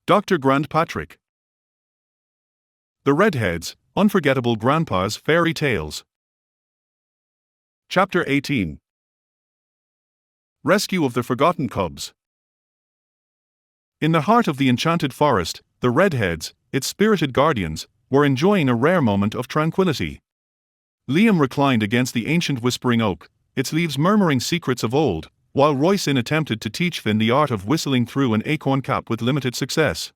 Dr. Grant Patrick. The Redheads, Unforgettable Grandpa's Fairy Tales. Chapter 18. Rescue of the Forgotten Cubs. In the heart of the enchanted forest, the Redheads, its spirited guardians, were enjoying a rare moment of tranquility. Liam reclined against the ancient whispering oak, its leaves murmuring secrets of old, while Roisin attempted to teach Finn the art of whistling through an acorn cap with limited success.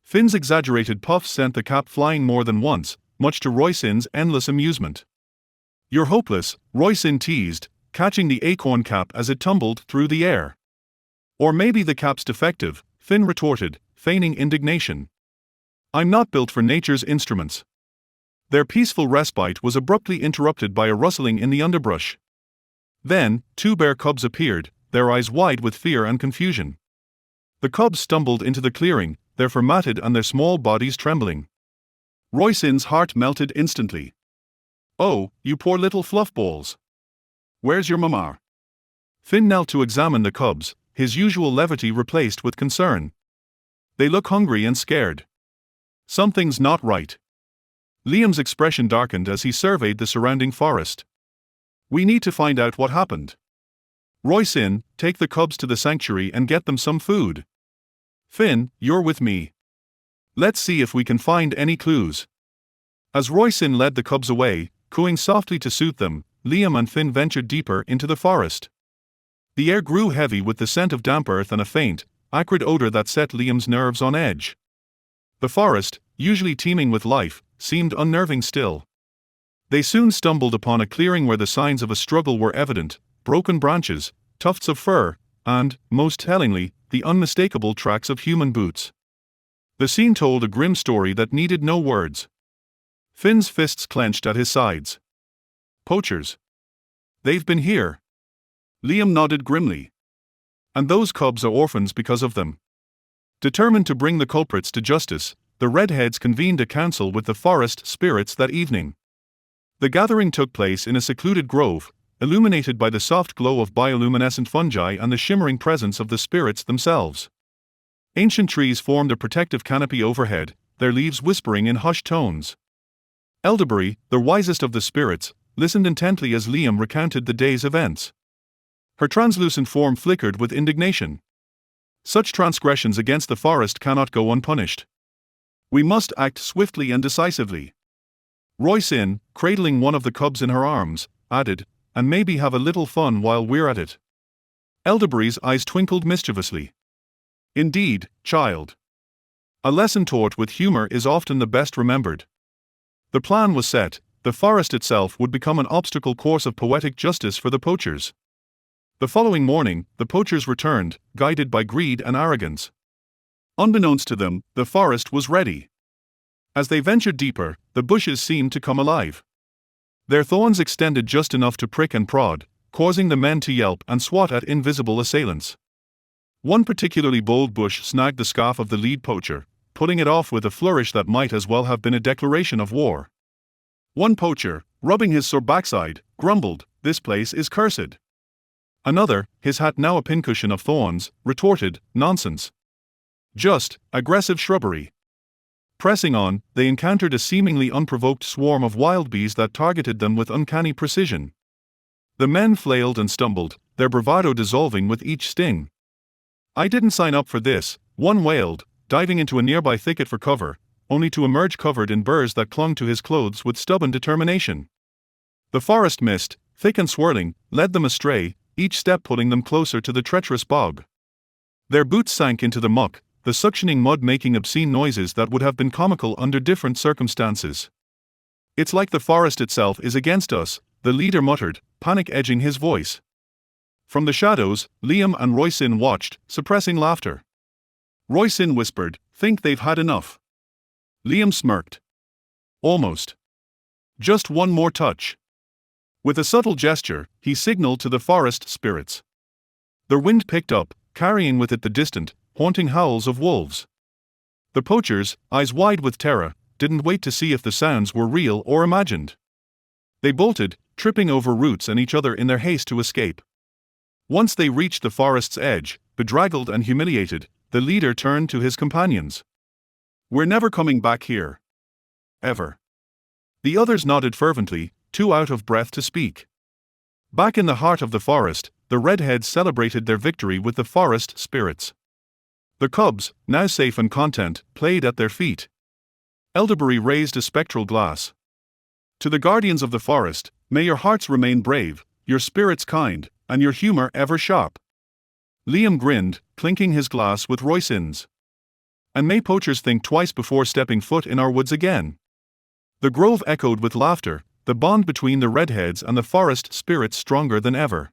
Finn's exaggerated puffs sent the cap flying more than once, much to Roisin's endless amusement. "You're hopeless," Roisin teased, catching the acorn cap as it tumbled through the air. "Or maybe the cap's defective," Finn retorted, feigning indignation. "I'm not built for nature's instruments." Their peaceful respite was abruptly interrupted by a rustling in the underbrush. Then, two bear cubs appeared, their eyes wide with fear and confusion. The cubs stumbled into the clearing, their fur matted and their small bodies trembling. Roisin's heart melted instantly. "Oh, you poor little fluffballs. Where's your mama?" Finn knelt to examine the cubs, his usual levity replaced with concern. "They look hungry and scared. Something's not right." Liam's expression darkened as he surveyed the surrounding forest. "We need to find out what happened. Roisin, take the cubs to the sanctuary and get them some food. Finn, you're with me. Let's see if we can find any clues." As Roisin led the cubs away, cooing softly to soothe them, Liam and Finn ventured deeper into the forest. The air grew heavy with the scent of damp earth and a faint, acrid odor that set Liam's nerves on edge. The forest, usually teeming with life, seemed unnerving still. They soon stumbled upon a clearing where the signs of a struggle were evident: broken branches, tufts of fur, and, most tellingly, the unmistakable tracks of human boots. The scene told a grim story that needed no words. Finn's fists clenched at his sides. "Poachers. They've been here." Liam nodded grimly. "And those cubs are orphans because of them." Determined to bring the culprits to justice, the Redheads convened a council with the forest spirits that evening. The gathering took place in a secluded grove, illuminated by the soft glow of bioluminescent fungi and the shimmering presence of the spirits themselves. Ancient trees formed a protective canopy overhead, their leaves whispering in hushed tones. Elderberry, the wisest of the spirits, listened intently as Liam recounted the day's events. Her translucent form flickered with indignation. "Such transgressions against the forest cannot go unpunished. We must act swiftly and decisively." Roisin, cradling one of the cubs in her arms, added, "And maybe have a little fun while we're at it." Elderberry's eyes twinkled mischievously. "Indeed, child. A lesson taught with humor is often the best remembered." The plan was set: the forest itself would become an obstacle course of poetic justice for the poachers. The following morning, the poachers returned, guided by greed and arrogance. Unbeknownst to them, the forest was ready. As they ventured deeper, the bushes seemed to come alive. Their thorns extended just enough to prick and prod, causing the men to yelp and swat at invisible assailants. One particularly bold bush snagged the scarf of the lead poacher, pulling it off with a flourish that might as well have been a declaration of war. One poacher, rubbing his sore backside, grumbled, "This place is cursed." Another, his hat now a pincushion of thorns, retorted, "Nonsense. Just aggressive shrubbery." Pressing on, they encountered a seemingly unprovoked swarm of wild bees that targeted them with uncanny precision. The men flailed and stumbled, their bravado dissolving with each sting. "I didn't sign up for this," one wailed, diving into a nearby thicket for cover, only to emerge covered in burrs that clung to his clothes with stubborn determination. The forest mist, thick and swirling, led them astray, each step putting them closer to the treacherous bog. Their boots sank into the muck, the suctioning mud making obscene noises that would have been comical under different circumstances. "It's like the forest itself is against us," the leader muttered, panic edging his voice. From the shadows, Liam and Roisin watched, suppressing laughter. Roisin whispered, "Think they've had enough." Liam smirked. "Almost. Just one more touch." With a subtle gesture, he signaled to the forest spirits. The wind picked up, carrying with it the distant, haunting howls of wolves. The poachers, eyes wide with terror, didn't wait to see if the sounds were real or imagined. They bolted, tripping over roots and each other in their haste to escape. Once they reached the forest's edge, bedraggled and humiliated, the leader turned to his companions. "We're never coming back here. Ever." The others nodded fervently, too out of breath to speak. Back in the heart of the forest, the Redheads celebrated their victory with the forest spirits. The cubs, now safe and content, played at their feet. Elderberry raised a spectral glass. "To the guardians of the forest, may your hearts remain brave, your spirits kind, and your humor ever sharp." Liam grinned, clinking his glass with Roisin's. "And may poachers think twice before stepping foot in our woods again." The grove echoed with laughter, the bond between the Redheads and the forest spirits stronger than ever.